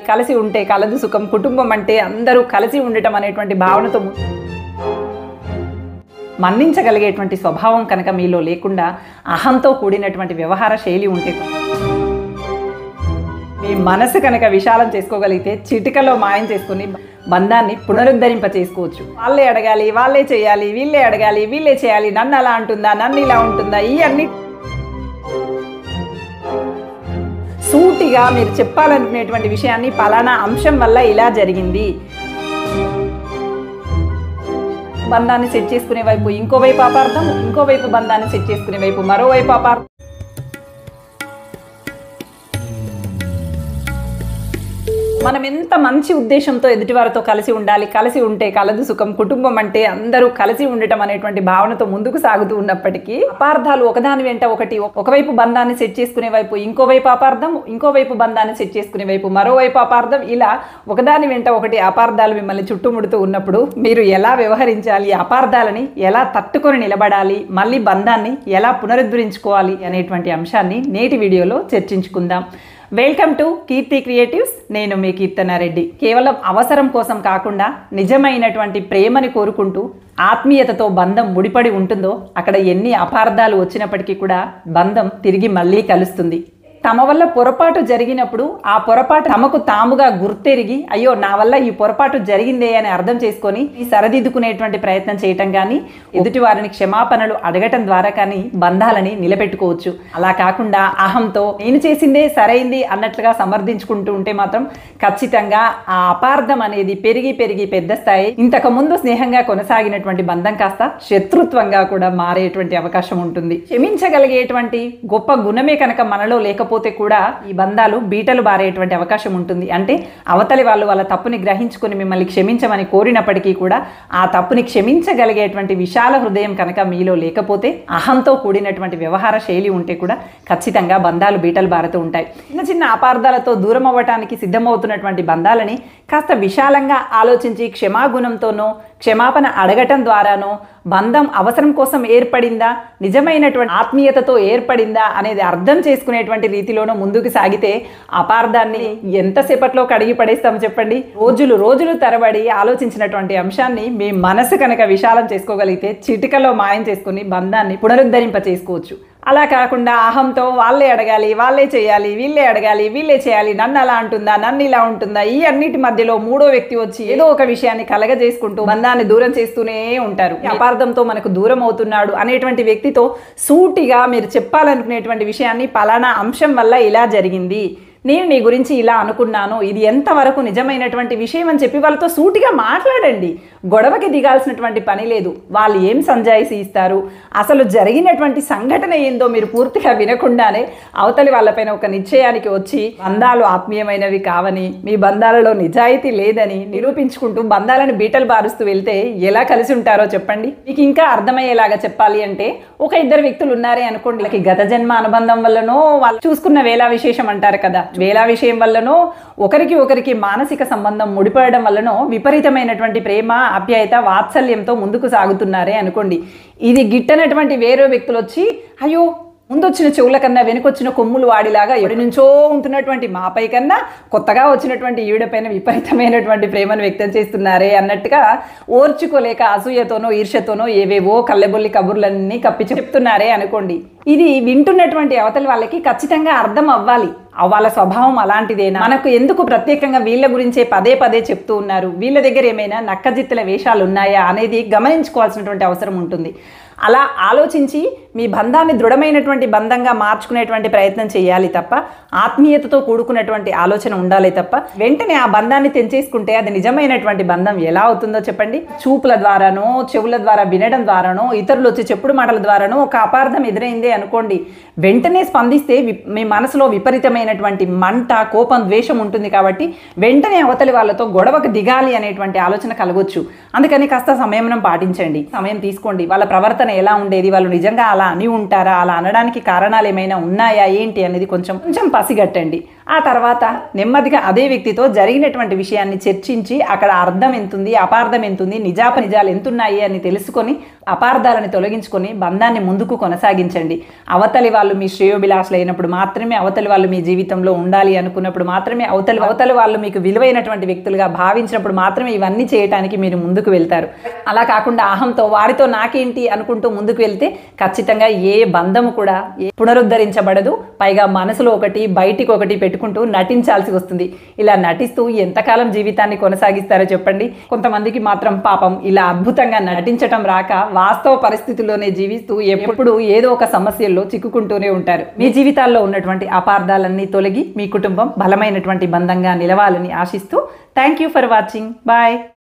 కలిసి ఉంటే కలదు సుఖం, కుటుంబం అంటే అందరూ కలిసి ఉండటం అనేటువంటి భావనతో మన్నించగలిగేటువంటి స్వభావం కనుక మీలో లేకుండా అహంతో కూడినటువంటి వ్యవహార శైలి ఉంటే, మీ మనసు కనుక విశాలం చేసుకోగలిగితే చిటికలో మాయం చేసుకుని బంధాన్ని పునరుద్ధరింప చేసుకోవచ్చు. వాళ్ళే అడగాలి, వాళ్ళే చేయాలి, వీళ్ళే అడగాలి, వీళ్ళే చేయాలి, నన్ను అలా అంటుందా, నన్ను ఇలా ఉంటుందా, ఈ అన్ని సూటిగా మీరు చెప్పాలనుకునేటువంటి విషయాన్ని పలానా అంశం వల్ల ఇలా జరిగింది. బంధాన్ని సెట్ చేసుకునే వైపు ఇంకోవైపు అపార్థం, ఇంకోవైపు బంధాన్ని సెట్ చేసుకునే వైపు మరోవైపు అపార్థం. మనం ఎంత మంచి ఉద్దేశంతో ఎదుటివారితో కలిసి ఉండాలి, కలిసి ఉంటే కలదు సుఖం, కుటుంబం అంటే అందరూ కలిసి ఉండటం అనేటువంటి భావనతో ముందుకు సాగుతూ ఉన్నప్పటికీ అపార్థాలు ఒకదాని వెంట ఒకటి, ఒకవైపు బంధాన్ని సెట్ చేసుకునే వైపు ఇంకోవైపు అపార్థం, ఇంకోవైపు బంధాన్ని సెట్ చేసుకునే వైపు మరోవైపు అపార్థం, ఇలా ఒకదాని వెంట ఒకటి అపార్థాలు మిమ్మల్ని చుట్టుముడుతూ ఉన్నప్పుడు మీరు ఎలా వ్యవహరించాలి, అపార్థాలని ఎలా తట్టుకొని నిలబడాలి, మళ్ళీ బంధాన్ని ఎలా పునరుద్ధరించుకోవాలి అనేటువంటి అంశాన్ని నేటి వీడియోలో చర్చించుకుందాం. Welcome to Keerthi creatives. నేను మీ కీర్తనారెడ్డి. కేవలం అవసరం కోసం కాకుండా నిజమైనటువంటి ప్రేమని కోరుకుంటూ ఆత్మీయతతో బంధం ముడిపడి ఉంటుందో అక్కడ ఎన్ని అపార్థాలు వచ్చినప్పటికీ కూడా బంధం తిరిగి మళ్ళీ కలుస్తుంది. తమ వల్ల పొరపాటు జరిగినప్పుడు ఆ పొరపాటు తమకు తాముగా గుర్తెరిగి అయ్యో నా వల్ల ఈ పొరపాటు జరిగిందే అని అర్థం చేసుకొని సరిదిద్దుకునేటువంటి ప్రయత్నం చేయటం కానీ, ఎదుటి వారిని క్షమాపణలు అడగటం ద్వారా కానీ బంధాలని నిలబెట్టుకోవచ్చు. అలా కాకుండా అహంతో నేను చేసిందే సరైంది అన్నట్లుగా సమర్థించుకుంటూ ఉంటే మాత్రం ఖచ్చితంగా ఆ అపార్థం అనేది పెరిగి పెరిగి పెద్ద స్థాయి, ఇంతకు ముందు స్నేహంగా కొనసాగినటువంటి బంధం కాస్త శత్రుత్వంగా కూడా మారేటువంటి అవకాశం ఉంటుంది. క్షమించగలిగేటువంటి గొప్ప గుణమే కనుక మనలో లేకపోతే కూడా ఈ బంధాలు బీటలు బారేటువంటి అవకాశం ఉంటుంది. అంటే అవతలి వాళ్ళు వాళ్ళ తప్పుని గ్రహించుకొని మిమ్మల్ని క్షమించమని కోరినప్పటికీ కూడా ఆ తప్పుని క్షమించగలిగేటువంటి విశాల హృదయం కనుక మీలో లేకపోతే, అహంతో కూడినటువంటి వ్యవహార శైలి ఉంటే కూడా ఖచ్చితంగా బంధాలు బీటలు బారుతూ ఉంటాయి. చిన్న చిన్న అపార్థాలతో దూరం అవ్వటానికి సిద్ధమవుతున్నటువంటి బంధాలని కాస్త విశాలంగా ఆలోచించి క్షమాగుణంతోనో క్షమాపణ అడగటం ద్వారానో బంధం అవసరం కోసం ఏర్పడిందా, నిజమైనటువంటి ఆత్మీయతతో ఏర్పడిందా అనేది అర్థం చేసుకునేటువంటి రీతిలోనూ ముందుకు సాగితే అపార్థాన్ని ఎంతసేపట్లో కడిగి పడేస్తాం చెప్పండి. రోజులు తరబడి ఆలోచించినటువంటి అంశాన్ని మీ మనసు కనుక విశాలం చేసుకోగలిగితే చిటికలో మాయం చేసుకుని బంధాన్ని పునరుద్ధరింప చేసుకోవచ్చు. అలా కాకుండా అహంతో వాళ్ళే అడగాలి, వాళ్ళే చేయాలి, వీళ్ళే అడగాలి, వీళ్ళే చేయాలి, నన్ను అలా అంటుందా, నన్ను ఇలా ఉంటుందా, ఈ అన్నిటి మధ్యలో మూడో వ్యక్తి వచ్చి ఏదో ఒక విషయాన్ని కలగజేసుకుంటూ బంధాన్ని దూరం చేస్తూనే ఉంటారు. అపార్థంతో మనకు దూరం అవుతున్నాడు అనేటువంటి వ్యక్తితో సూటిగా మీరు చెప్పాలనుకునేటువంటి విషయాన్ని పలానా అంశం వల్ల ఇలా జరిగింది, నేను నీ గురించి ఇలా అనుకున్నాను, ఇది ఎంతవరకు నిజమైనటువంటి విషయం అని చెప్పి వాళ్ళతో సూటిగా మాట్లాడండి. గొడవకి దిగాల్సినటువంటి పని లేదు. వాళ్ళు ఏం సంజాయిషి ఇస్తారు, అసలు జరిగినటువంటి సంఘటన ఏందో మీరు పూర్తిగా వినకుండానే అవతలి వాళ్ళపైన ఒక నిశ్చయానికి వచ్చి బంధాలు ఆత్మీయమైనవి కావని, మీ బంధాలలో నిజాయితీ లేదని నిరూపించుకుంటూ బంధాలను బీటలు బారుస్తూ వెళ్తే ఎలా కలిసి ఉంటారో చెప్పండి. మీకు ఇంకా అర్థమయ్యేలాగా చెప్పాలి అంటే, ఒక ఇద్దరు వ్యక్తులు ఉన్నారే అనుకోండి, వాళ్ళకి గత జన్మ అనుబంధం వల్లనో వాళ్ళు చూసుకున్న వేళా విశేషం అంటారు కదా, వేళా విషయం వల్లనో ఒకరికి ఒకరికి మానసిక సంబంధం ముడిపడడం వల్లనో విపరీతమైనటువంటి ప్రేమ, ఆప్యాయత, వాత్సల్యంతో ముందుకు సాగుతున్నారే అనుకోండి. ఇది గిట్టనటువంటి వేరే వ్యక్తులు వచ్చి అయ్యో ముందొచ్చిన చెవుల కన్నా వెనుకొచ్చిన కొమ్ములు వాడిలాగా ఎవరి నుంచో ఉంటున్నటువంటి మాపై కన్నా కొత్తగా వచ్చినటువంటి ఈవిడపైన విపరీతమైనటువంటి ప్రేమను వ్యక్తం చేస్తున్నారే అన్నట్టుగా ఓర్చుకోలేక అసూయతోనో ఈర్ష్యతోనో ఏవేవో కళ్ళెబొల్లి కబుర్లన్నీ కప్పి చెప్తున్నారే అనుకోండి. ఇది వింటున్నటువంటి అవతలి వాళ్ళకి ఖచ్చితంగా అర్థం అవ్వాలి. వాళ్ళ స్వభావం అలాంటిదేనా, మనకు ఎందుకు ప్రత్యేకంగా వీళ్ళ గురించే పదే పదే చెప్తూ ఉన్నారు, వీళ్ళ దగ్గర ఏమైనా నక్కజిత్తుల వేషాలు ఉన్నాయా అనేది గమనించుకోవాల్సినటువంటి అవసరం ఉంటుంది. అలా ఆలోచించి మీ బంధాన్ని దృఢమైనటువంటి బంధంగా మార్చుకునేటువంటి ప్రయత్నం చేయాలి తప్ప, ఆత్మీయతతో కూడుకున్నటువంటి ఆలోచన ఉండాలి తప్ప, వెంటనే ఆ బంధాన్ని తెంచేసుకుంటే అది నిజమైనటువంటి బంధం ఎలా అవుతుందో చెప్పండి. చూపుల ద్వారానో, చెవుల ద్వారా వినడం ద్వారానో, ఇతరులు వచ్చి చెప్పుడు మాటల ద్వారానో ఒక అపార్థం ఎదురైందే అనుకోండి, వెంటనే స్పందిస్తే మీ మనసులో విపరీతమైనటువంటి మంట, కోపం, ద్వేషం ఉంటుంది. కాబట్టి వెంటనే అవతలి వాళ్ళతో గొడవకు దిగాలి అనేటువంటి ఆలోచన కలగొచ్చు. అందుకని కాస్త సంయమనం పాటించండి, సమయం తీసుకోండి. వాళ్ళ ప్రవర్తన ఎలా ఉండేది, వాళ్ళు నిజంగా అలా అని ఉంటారా, అలా అనడానికి కారణాలు ఏమైనా ఉన్నాయా ఏంటి అనేది కొంచెం పసిగట్టండి. ఆ తర్వాత నెమ్మదిగా అదే వ్యక్తితో జరిగినటువంటి విషయాన్ని చర్చించి అక్కడ అర్థం ఎంతుంది, అపార్థం ఎంతుంది, నిజాలు ఎంతున్నాయి అని తెలుసుకొని అపార్థాలను తొలగించుకొని బంధాన్ని ముందుకు కొనసాగించండి. అవతలి వాళ్ళు మీ శ్రేయోభిలాషులు అయినప్పుడు మాత్రమే, అవతలి వాళ్ళు మీ జీవితంలో ఉండాలి అనుకున్నప్పుడు మాత్రమే, అవతలి వాళ్ళు మీకు విలువైనటువంటి వ్యక్తులుగా భావించినప్పుడు మాత్రమే ఇవన్నీ చేయటానికి మీరు ముందుకు వెళ్తారు. అలా కాకుండా అహంతో వారితో నాకేంటి అనుకుంటూ ముందుకు వెళ్తే ఖచ్చితంగా ఏ బంధము కూడా పునరుద్ధరించబడదు. పైగా మనసులో ఒకటి బయటికి ఒకటి పెట్టుకుంటూ నటించాల్సి వస్తుంది. ఇలా నటిస్తూ ఎంతకాలం జీవితాన్ని కొనసాగిస్తారో చెప్పండి. కొంతమందికి మాత్రం పాపం ఇలా అద్భుతంగా నటించటం రాక వాస్తవ పరిస్థితుల్లోనే జీవిస్తూ ఎప్పుడు ఏదో ఒక సమస్యల్లో చిక్కుకుంటూనే ఉంటారు. మీ జీవితాల్లో ఉన్నటువంటి అపార్థాలన్నీ తొలగి మీ కుటుంబం బలమైనటువంటి బంధంగా నిలవాలని ఆశిస్తూ thank you for watching. Bye.